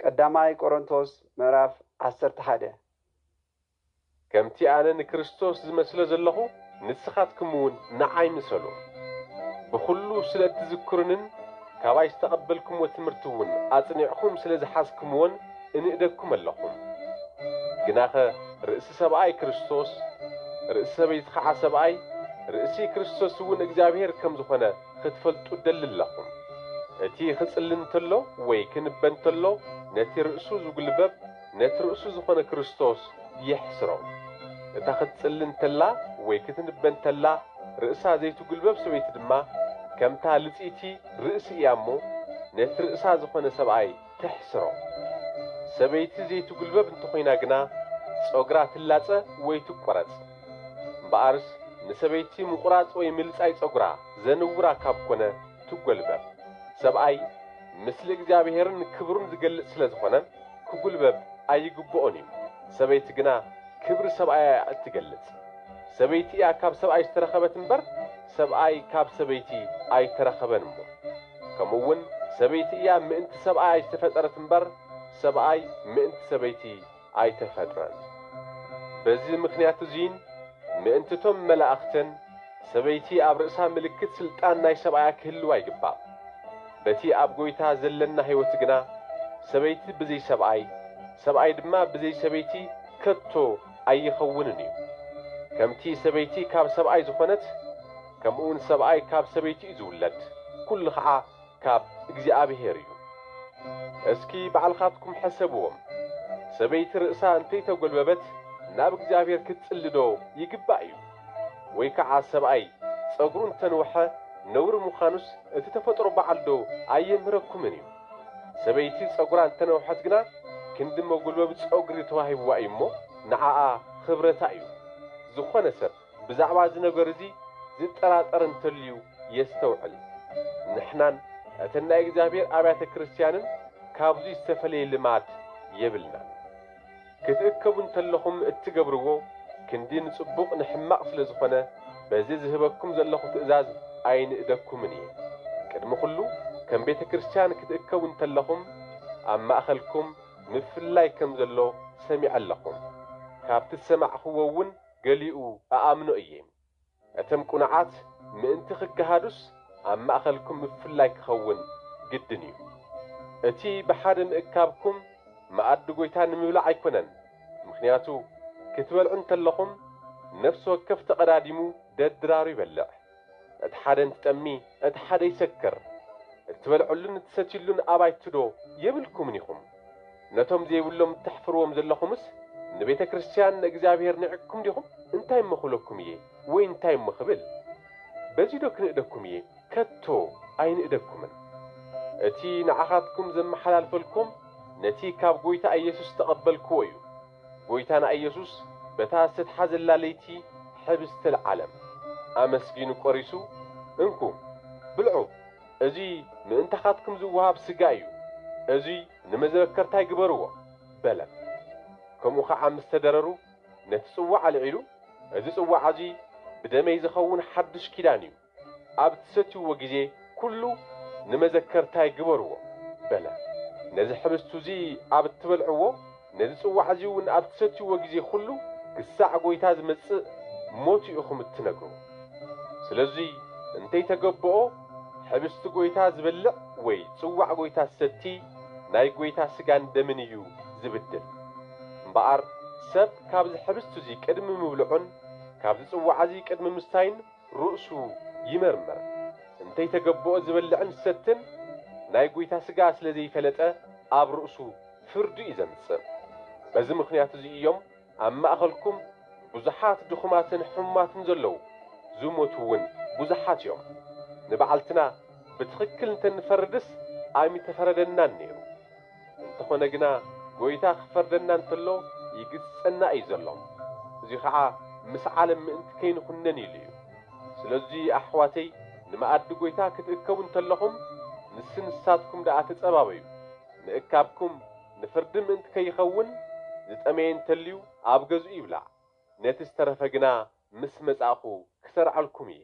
ቀዳማይ ቆሮንቶስ ምዕራፍ 11 ከምቲ ኣነ ንክርስቶስ ዝመስሎ ዘለኹ ንስኻትኩም እውን ንዓይ ምሰሉ ብኹሉ ስለ እትዝክሩንን ካባይ ዝተቐበልኩምዎ ትምህርቲ እውን ኣጽኒዕኹም ስለ ዝሓዝኩምዎን እንእደኩም ኣለኹም። ግናኸ ርእሲ ሰብኣይ ክርስቶስ ርእሲ ሰበይቲ ከዓ ሰብኣይ ርእሲ ክርስቶስ እውን እግዚአብሔር ከም ዝኾነ ክትፈልጡ ደሊ ኣለኹም። እቲ ክጽሊ እንተሎ ወይ ክንበ እንተሎ ነቲ ርእሱ ዝጉልበብ ነቲ ርእሱ ዝኾነ ክርስቶስ ይሕስሮ። እታ ክትጽሊ እንተላ ወይ ክትንበ እንተላ ርእሳ ዘይትጉልበብ ሰበይቲ ድማ ከምታ ልጽይቲ ርእሲ እያ እሞ ነቲ ርእሳ ዝኾነ ሰብኣይ ትሕስሮ። ሰበይቲ ዘይትጉልበብ እንተኾይና ግና ጸጉራ ትላጸ ወይ ትቈረጽ። እምበኣርስ ንሰበይቲ ምቁራጽ ወይ ምልጻይ ጸጉራ ዘንውራ ካብ ኮነ ትጐልበብ። ሰብኣይ ምስሊ እግዚአብሔርን ክብሩን ዝገልጽ ስለ ዝኾነ ክጉልበብ ኣይግብኦን እዩ። ሰበይቲ ግና ክብሪ ሰብኣይ እትገልጽ። ሰበይቲ እያ ካብ ሰብኣይ ዝተረኸበት እምበር ሰብኣይ ካብ ሰበይቲ ኣይተረኸበን እሞ። ከምኡውን ሰበይቲ እያ ምእንቲ ሰብኣይ ኣይተፈጠረት እምበር ሰብኣይ ምእንቲ ሰበይቲ ኣይተፈጥረን። በዚ ምኽንያት እዙይን ምእንትቶም መላእኽትን ሰበይቲ ኣብ ርእሳ ምልክት ስልጣን ናይ ሰብኣያ ክህልዋ ይግባእ። በቲ ኣብ ጐይታ ዘለና ሕይወት ግና ሰበይቲ ብዘይ ሰብኣይ ሰብኣይ ድማ ብዘይ ሰበይቲ ከቶ ኣይኸውንን እዩ። ከምቲ ሰበይቲ ካብ ሰብኣይ ዝኾነት ከምኡውን ሰብኣይ ካብ ሰበይቲ እዩ ዝውለድ፣ ኩሉ ኸዓ ካብ እግዚአብሔር እዩ። እስኪ ባዕልኻትኩም ሕሰብዎም። ሰበይቲ ርእሳ እንተይተጐልበበት ናብ እግዚአብሔር ክትጽልዶ ይግባእ እዩ። ወይ ከዓ ሰብኣይ ጸጉሩ እንተንውሐ ነውሪ ምዃኑስ እቲ ተፈጥሮ በዓል ዶ ኣየምህረኩምን እዩ። ሰበይቲ ጸጉራ እንተነውሐት ግና ክንዲ መጐልበቢ ጸጉሪ ተዋሂብዋ እዩ እሞ ንዓኣ ኽብረታ እዩ። ዝኾነ ሰብ ብዛዕባ እዚ ነገር እዚ ዝጠራጠር እንተልዩ የስተውዕል። ንሕናን እተን ናይ እግዚአብሔር ኣብያተ ክርስቲያንን ካብዙይ ዝተፈለየ ልማድ የብልና። ክትእከቡ እንተለኹም እትገብርዎ ክንዲ ንጽቡቕ ንሕማቕ ስለ ዝኾነ በዚ ዝህበኩም ዘለኹ ትእዛዝ ኣይንእደኩምን እየ። ቅድሚ ኹሉ ከም ቤተ ክርስቲያን ክትእከቡ እንተለኹም ኣብ ማእኸልኩም ምፍላይ ከም ዘሎ ሰሚዕ ኣለኹም። ካብቲ ዝሰማዕኽዎ እውን ገሊኡ ኣኣምኖ እየ። እተም ቁንዓት ምእንቲ ክገሃዱስ ኣብ ማእኸልኩም ምፍላይ ክኸውን ግድን እዩ። እቲ ብሓደ ምእካብኩም መኣዲ ጐይታ ንምብላዕ ኣይኮነን። ምኽንያቱ ክትበልዑ እንተለኹም ነፍሲ ወከፍ ተቐዳዲሙ ደድራሩ ይበልዕ። እቲ ሓደ እንትጠሚ እቲ ሓደ ይሰክር። እትበልዑሉን እትሰትዩሉን ኣባይትዶ የብልኩምን ኢኹም። ነቶም ዘይብሎም እተሕፍርዎም ዘለኹምስ ንቤተ ክርስቲያን ንእግዚአብሔር ንዕኩም ዲኹም? እንታይ እመኽብለኩም እየ ወይ እንታይ እመኽብል? በዚዶ ክንእደኩም እየ ከቶ ኣይንእደኩምን። እቲ ንዓኻትኩም ዘመሓላልፈልኩም ነቲ ካብ ጐይታ ኢየሱስ ተቐበልክዎ እዩ። ጐይታና ኢየሱስ በታ ዝተሓዘላ ለይቲ ሕብስተ ለዓለም ኣመስጊኑ ቈሪሱ እንኩ ብልዑ፣ እዙይ ምእንታኻትኩም ዝወሃብ ሥጋ እዩ፣ እዙይ ንመዘበከርታ ይግበርዎ በለ። ከምኡ ኸዓ ምስ ተደረሩ ነቲ ጽዋዕ ኣልዒሉ እዚ ጽዋዕ እዙይ ብደመይ ዝኸውን ሓድሽ ኪዳን እዩ፣ ኣብ ትሰትይዎ ጊዜ ኩሉ ንመዘከርታ ይግበርዎ በለ። ነዚ ሕብስቱ እዙይ ኣብ እትበልዕዎ ነዚ ጽዋዕ እዙይ እውን ኣብ ትሰትይዎ ጊዜ ኩሉ ክሳዕ ጐይታ ዝመጽእ ሞቱ ኢኹም እትነግሩ። ስለዙይ እንተይተገብኦ ሕብስቲ ጐይታ ዝበልዕ ወይ ጽዋዕ ጐይታ ዝሰቲ ናይ ጐይታ ሥጋን ደምን እዩ ዝብድል። እምበኣር ሰብ ካብዚ ሕብስቲ እዙይ ቅድሚ ምብልዑን ካብዚ ጽዋዕ እዙይ ቅድሚ ምስታይን ርእሱ ይመርመር። እንተይተገብኦ ዝበልዕን ዝሰትን ናይ ጐይታ ሥጋ ስለ ዘይፈለጠ ኣብ ርእሱ ፍርዲ እዩ ዘምጽእ። በዚ ምኽንያት እዙይ እዮም ኣብ ማእኸልኩም ብዙሓት ድኹማትን ሕሙማትን ዘለዉ፣ ዝሞቱ እውን ብዙሓት እዮም። ንበዓልትና ብትኽክል እንተንፈርድስ ኣይምተፈረደናን ነይሩ። እንተኾነ ግና ጐይታ ክፈርደና እንተሎ ይግጸና እዩ ዘሎ። እዙይ ኸዓ ምስ ዓለም ምእንቲ ከይንኹነን ኢሉ እዩ። ስለዙይ ኣሕዋተይ ንመኣዲ ጐይታ ክትእከቡ እንተለኹም ንስንሳትኩም ደኣ ተጸባበዩ። ምእካብኩም ንፍርዲ ምእንቲ ከይኸውን ዝጠመየ እንተልዩ ኣብ ገዝኡ ይብላዕ። ነቲ ዝተረፈ ግና ምስ መጻእኹ ክሰርዓልኩም እየ።